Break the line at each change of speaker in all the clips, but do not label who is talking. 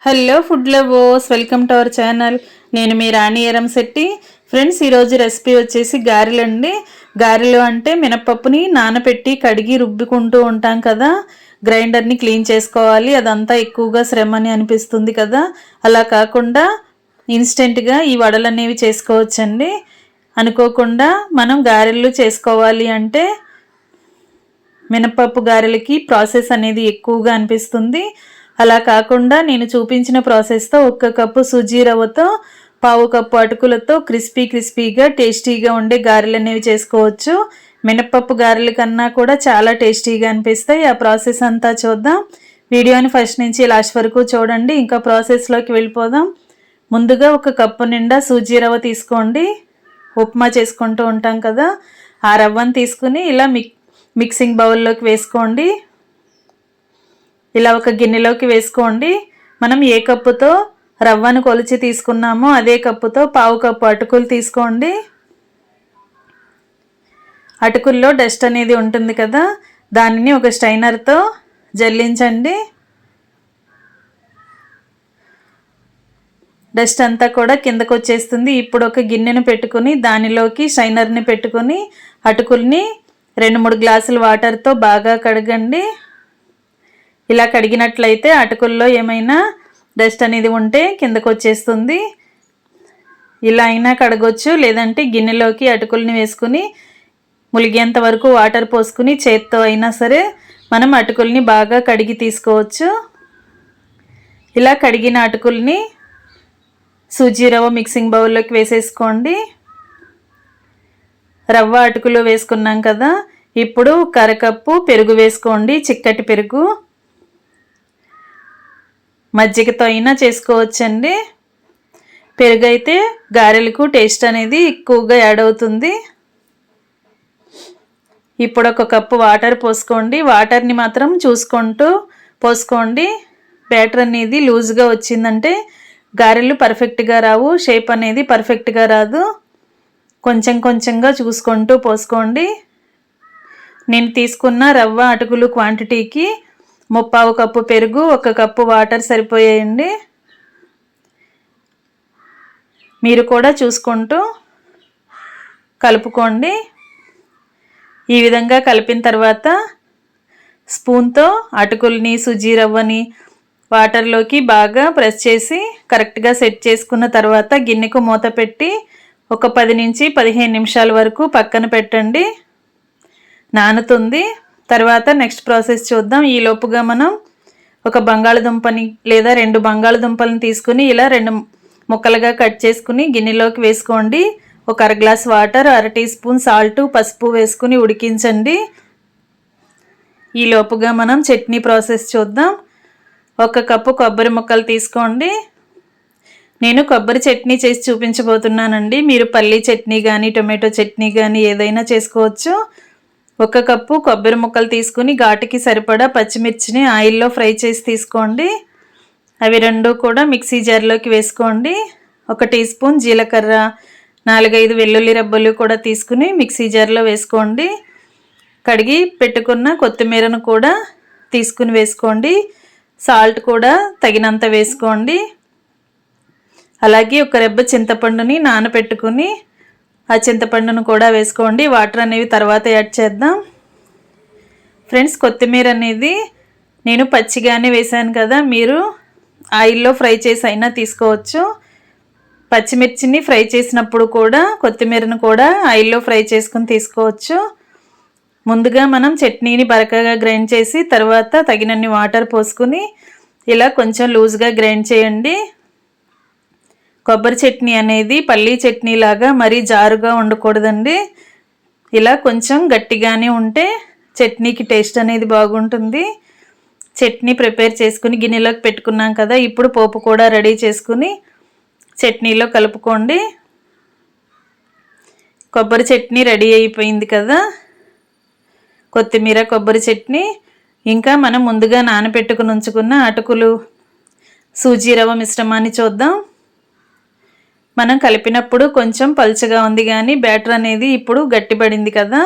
Hello food lovers, welcome to our channel. నేను మీ రాణి Eramsetti. Friends, ఈరోజు recipe వచ్చేసి గారెలు అండి. గారెలు అంటే మినపప్పుని నానబెట్టి కడిగి రుబ్బుకుంటూ ఉంటాం కదా, గ్రైండర్ని క్లీన్ చేసుకోవాలి, అదంతా ఎక్కువగా శ్రమ అని అనిపిస్తుంది కదా. అలా కాకుండా ఇన్స్టెంట్గా ఈ వడలు అనేవి చేసుకోవచ్చండి. అనుకోకుండా మనం గారెలు చేసుకోవాలి అంటే మినపప్పు గారెలకి ప్రాసెస్ అనేది ఎక్కువగా అనిపిస్తుంది. అలా కాకుండా నేను చూపించిన ప్రాసెస్తో 1 కప్పు సూజీ రవ్వతో 1/2 కప్పు అటుకులతో క్రిస్పీగా టేస్టీగా ఉండే గారెలు అనేవి చేసుకోవచ్చు. మినపప్పు గారెల కన్నా కూడా చాలా టేస్టీగా అనిపిస్తాయి. ఆ ప్రాసెస్ అంతా చూద్దాం. వీడియోని ఫస్ట్ నుంచి లాస్ట్ వరకు చూడండి. ఇంకా ప్రాసెస్లోకి వెళ్ళిపోదాం. ముందుగా 1 కప్పు నిండా సూజీ రవ్వ తీసుకోండి. ఉప్మా చేసుకుంటూ ఉంటాం కదా, ఆ రవ్వను తీసుకుని ఇలా మిక్సింగ్ బౌల్లోకి వేసుకోండి. ఇలా ఒక గిన్నెలోకి వేసుకోండి. మనం ఏ కప్పుతో రవ్వను కొలిచి తీసుకున్నామో అదే కప్పుతో 1/2 కప్పు అటుకులు తీసుకోండి. అటుకుల్లో డస్ట్ అనేది ఉంటుంది కదా, దానిని ఒక స్ట్రైనర్తో జల్లించండి. డస్ట్ అంతా కూడా కిందకు వచ్చేస్తుంది. ఇప్పుడు ఒక గిన్నెను పెట్టుకుని దానిలోకి స్ట్రైనర్ని పెట్టుకుని అటుకుల్ని 2-3 గ్లాసుల వాటర్తో బాగా కడగండి. ఇలా కడిగినట్లయితే అటుకుల్లో ఏమైనా డస్ట్ అనేది ఉంటే కిందకు వచ్చేస్తుంది. ఇలా అయినా కడగొచ్చు, లేదంటే గిన్నెలోకి అటుకుల్ని వేసుకుని ములిగేంత వరకు వాటర్ పోసుకుని చేత్తో అయినా సరే మనం అటుకుల్ని బాగా కడిగి తీసుకోవచ్చు. ఇలా కడిగిన అటుకుల్ని సూజీ రవ్వ మిక్సింగ్ బౌల్లోకి వేసేసుకోండి. రవ్వ అటుకులు వేసుకున్నాం కదా, ఇప్పుడు 1/2 కప్పు పెరుగు వేసుకోండి. చిక్కటి పెరుగు, మజ్జిగతో అయినా చేసుకోవచ్చండి. పెరుగు అయితే గారెలకు టేస్ట్ అనేది ఎక్కువగా యాడ్ అవుతుంది. ఇప్పుడు 1 కప్పు వాటర్ పోసుకోండి. వాటర్ని మాత్రం చూసుకుంటూ పోసుకోండి. బ్యాటర్ అనేది లూజ్గా వచ్చిందంటే గారెలు పర్ఫెక్ట్గా రావు, షేప్ అనేది పర్ఫెక్ట్గా రాదు. కొంచెంగా చూసుకుంటూ పోసుకోండి. నేను తీసుకున్న రవ్వ అటుకులు క్వాంటిటీకి 1/2 కప్పు పెరుగు, 1 కప్పు వాటర్ సరిపోయాయండి. మీరు కూడా చూసుకుంటూ కలుపుకోండి. ఈ విధంగా కలిపిన తర్వాత స్పూన్తో అటుకుల్ని సూజీ రవ్వని వాటర్లోకి బాగా ప్రెస్ చేసి కరెక్ట్గా సెట్ చేసుకున్న తర్వాత గిన్నెకు మూత పెట్టి ఒక 10 నుంచి 15 నిమిషాల వరకు పక్కన పెట్టండి. నానుతుంది. తర్వాత నెక్స్ట్ ప్రాసెస్ చూద్దాం. ఈ లోపుగా మనం ఒక బంగాళదుంపని లేదా 2 బంగాళదుంపలను తీసుకుని ఇలా 2 ముక్కలుగా కట్ చేసుకుని గిన్నెలోకి వేసుకోండి. ఒక 1/2 glass water, 1/2 teaspoon salt, పసుపు వేసుకుని ఉడికించండి. ఈ లోపుగా మనం చట్నీ ప్రాసెస్ చూద్దాం. 1 కప్పు కొబ్బరి ముక్కలు తీసుకోండి. నేను కొబ్బరి చట్నీ చేసి చూపించబోతున్నానండి. మీరు పల్లీ చట్నీ కానీ టొమాటో చట్నీ కానీ ఏదైనా చేసుకోవచ్చు. 1 కప్పు కొబ్బరి ముక్కలు తీసుకుని ఘాటుకి సరిపడా పచ్చిమిర్చిని ఆయిల్లో ఫ్రై చేసి తీసుకోండి. అవి 2 కూడా మిక్సీ జార్లోకి వేసుకోండి. 1 టీ స్పూన్ జీలకర్ర, 4-5 వెల్లుల్లి రెబ్బలు కూడా తీసుకుని మిక్సీ జార్లో వేసుకోండి. కడిగి పెట్టుకున్న కొత్తిమీరను కూడా తీసుకుని వేసుకోండి. సాల్ట్ కూడా తగినంత వేసుకోండి. అలాగే 1 రెబ్బ చింతపండుని నానబెట్టుకుని ఆ చింతపండును కూడా వేసుకోండి. వాటర్ అనేవి తర్వాత యాడ్ చేద్దాం. ఫ్రెండ్స్, కొత్తిమీర అనేది నేను పచ్చిగానే వేసాను కదా, మీరు ఆయిల్లో ఫ్రై చేసి అయినా తీసుకోవచ్చు. పచ్చిమిర్చిని ఫ్రై చేసినప్పుడు కూడా కొత్తిమీరను కూడా ఆయిల్లో ఫ్రై చేసుకుని తీసుకోవచ్చు. ముందుగా మనం చట్నీని బరకగా గ్రైండ్ చేసి తర్వాత తగినన్ని వాటర్ పోసుకుని ఇలా కొంచెం లూజ్గా గ్రైండ్ చేయండి. కొబ్బరి చట్నీ అనేది పల్లీ చట్నీ లాగా మరీ జారుగా ఉండకూడదండి. ఇలా కొంచెం గట్టిగానే ఉంటే చట్నీకి టేస్ట్ అనేది బాగుంటుంది. చట్నీ ప్రిపేర్ చేసుకుని గిన్నెలోకి పెట్టుకున్నాం కదా, ఇప్పుడు పోపు కూడా రెడీ చేసుకుని చట్నీలో కలుపుకోండి. కొబ్బరి చట్నీ రెడీ అయిపోయింది కదా, కొత్తిమీర కొబ్బరి చట్నీ. ఇంకా మనం ముందుగా నానబెట్టుకుని ఉంచుకున్న అటుకులు సూజీ రవ్వ మిశ్రమాన్ని చూద్దాం. మనం కలిపినప్పుడు కొంచెం పలుచగా ఉంది, కానీ బ్యాటర్ అనేది ఇప్పుడు గట్టిపడింది కదా.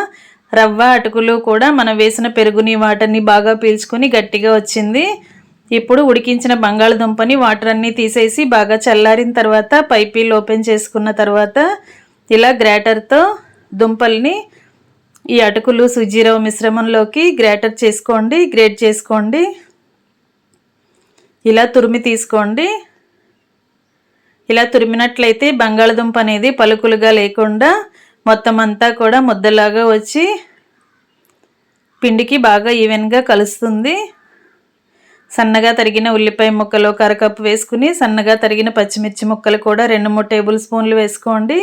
రవ్వ అటుకులు కూడా మనం వేసిన పెరుగుని వాటర్ని బాగా పీల్చుకొని గట్టిగా వచ్చింది. ఇప్పుడు ఉడికించిన బంగాళదుంపని వాటర్ అన్నీ తీసేసి బాగా చల్లారిన తర్వాత పైపీల్ ఓపెన్ చేసుకున్న తర్వాత ఇలా గ్రేటర్తో దుంపల్ని ఈ అటుకులు సుజీ రవ్వ మిశ్రమంలోకి గ్రేట్ చేసుకోండి. ఇలా తురిమి తీసుకోండి. ఇలా తురిమినట్లయితే బంగాళదుంప అనేది పలుకులుగా లేకుండా మొత్తం అంతా కూడా ముద్దలాగా వచ్చి పిండికి బాగా ఈవెన్గా కలుస్తుంది. సన్నగా తరిగిన ఉల్లిపాయ ముక్కలు కరకప్పు వేసుకుని సన్నగా తరిగిన పచ్చిమిర్చి ముక్కలు కూడా 2-3 టేబుల్ స్పూన్లు వేసుకోండి.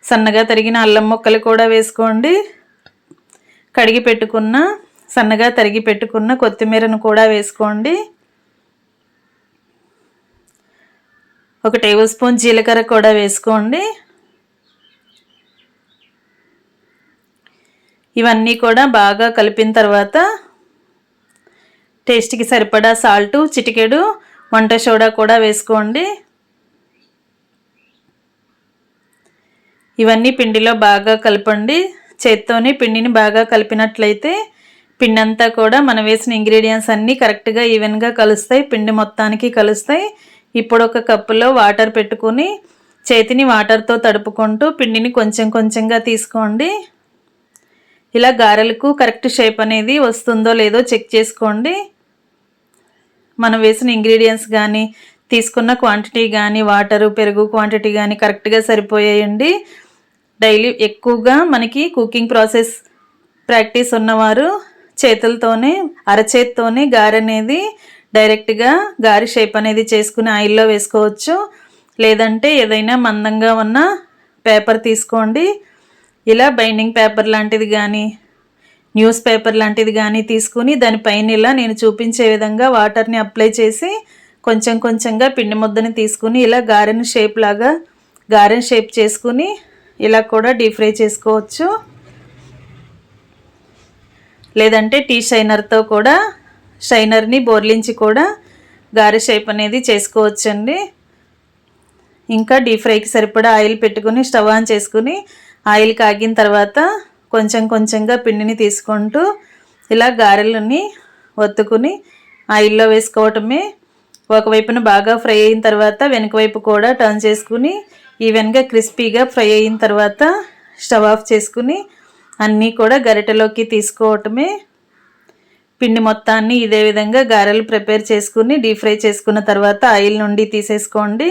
సన్నగా తరిగిన అల్లం ముక్కలు కూడా వేసుకోండి. సన్నగా తరిగి పెట్టుకున్న కొత్తిమీరను కూడా వేసుకోండి. 1 టేబుల్ స్పూన్ జీలకర్ర కూడా వేసుకోండి. ఇవన్నీ కూడా బాగా కలిపిన తర్వాత టేస్ట్కి సరిపడా సాల్టు, చిటికెడు వంట సోడా కూడా వేసుకోండి. ఇవన్నీ పిండిలో బాగా కలపండి. చేత్తోనే పిండిని బాగా కలిపినట్లయితే పిండి అంతా కూడా మనం వేసిన ఇంగ్రీడియంట్స్ అన్నీ కరెక్ట్గా ఈవెన్గా కలుస్తాయి, పిండి మొత్తానికి కలుస్తాయి. ఇప్పుడు ఒక కప్పులో వాటర్ పెట్టుకుని చేతిని వాటర్తో తడుపుకుంటూ పిండిని కొంచెం కొంచెంగా తీసుకోండి. ఇలా గారెలకు కరెక్ట్ షేప్ అనేది వస్తుందో లేదో చెక్ చేసుకోండి. మనం వేసిన ఇంగ్రీడియంట్స్ కానీ తీసుకున్న క్వాంటిటీ కానీ వాటరు పెరుగు క్వాంటిటీ కానీ కరెక్ట్గా సరిపోయాయండి. డైలీ ఎక్కువగా మనకి కుకింగ్ ప్రాసెస్ ప్రాక్టీస్ ఉన్నవారు చేతులతోనే అరచేత్తోనే గారె అనేది డైరెక్ట్గా గారె షేప్ అనేది చేసుకుని ఆయిల్లో వేసుకోవచ్చు. లేదంటే ఏదైనా మందంగా ఉన్న పేపర్ తీసుకోండి. ఇలా బైండింగ్ పేపర్ లాంటిది కానీ న్యూస్ పేపర్ లాంటిది కానీ తీసుకుని దానిపైన ఇలా నేను చూపించే విధంగా వాటర్ని అప్లై చేసి కొంచెం కొంచెంగా పిండి ముద్దని తీసుకుని ఇలా గారెన్ షేప్ చేసుకుని ఇలా కూడా డీప్ ఫ్రై చేసుకోవచ్చు. లేదంటే టీ షైనర్ని బోర్లించి కూడా గారె షేప్ అనేది చేసుకోవచ్చండి. ఇంకా డీప్ ఫ్రైకి సరిపడా ఆయిల్ పెట్టుకుని స్టవ్ ఆన్ చేసుకుని ఆయిల్ కాగిన తర్వాత కొంచెం కొంచెంగా పిండిని తీసుకుంటూ ఇలా గారెలని ఒత్తుకుని ఆయిల్లో వేసుకోవటమే. ఒకవైపున బాగా ఫ్రై అయిన తర్వాత వెనక వైపు కూడా టర్న్ చేసుకుని ఈవెన్గా క్రిస్పీగా ఫ్రై అయిన తర్వాత స్టవ్ ఆఫ్ చేసుకుని అన్నీ కూడా గరిటెలోకి తీసుకోవటమే. పిండి మొత్తాన్ని ఇదే విధంగా గారెలు ప్రిపేర్ చేసుకుని డీప్ ఫ్రై చేసుకున్న తర్వాత ఆయిల్ నుండి తీసేసుకోండి.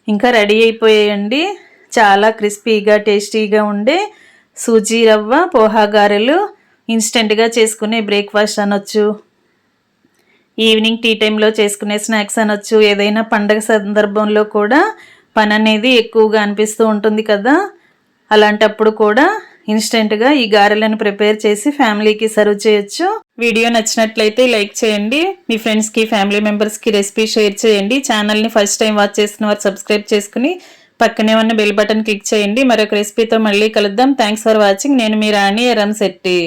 ఇంకా రెడీ అయిపోయాయండి చాలా క్రిస్పీగా టేస్టీగా ఉండే సూజీ రవ్వ పోహా గారెలు. ఇన్స్టెంట్గా చేసుకునే బ్రేక్ఫాస్ట్ అనొచ్చు, ఈవినింగ్ టీ టైంలో చేసుకునే స్నాక్స్ అనొచ్చు. ఏదైనా పండగ సందర్భంలో కూడా పని అనేది ఎక్కువగా అనిపిస్తూ ఉంటుంది కదా, అలాంటప్పుడు కూడా ఇన్స్టెంట్గా ఈ గారెలను ప్రిపేర్ చేసి ఫ్యామిలీకి సర్వ్ చేయొచ్చు. వీడియో నచ్చినట్లయితే లైక్ చేయండి. మీ ఫ్రెండ్స్కి ఫ్యామిలీ మెంబర్స్కి రెసిపీ షేర్ చేయండి. ఛానల్ని ఫస్ట్ టైం వాచ్ చేస్తున్న వారు సబ్స్క్రైబ్ చేసుకుని పక్కనే ఉన్న బెల్ బటన్ క్లిక్ చేయండి. మరొక రెసిపీతో మళ్ళీ కలుద్దాం. Thanks for watching. నేను మీ రాణి ఎరంశెట్టి.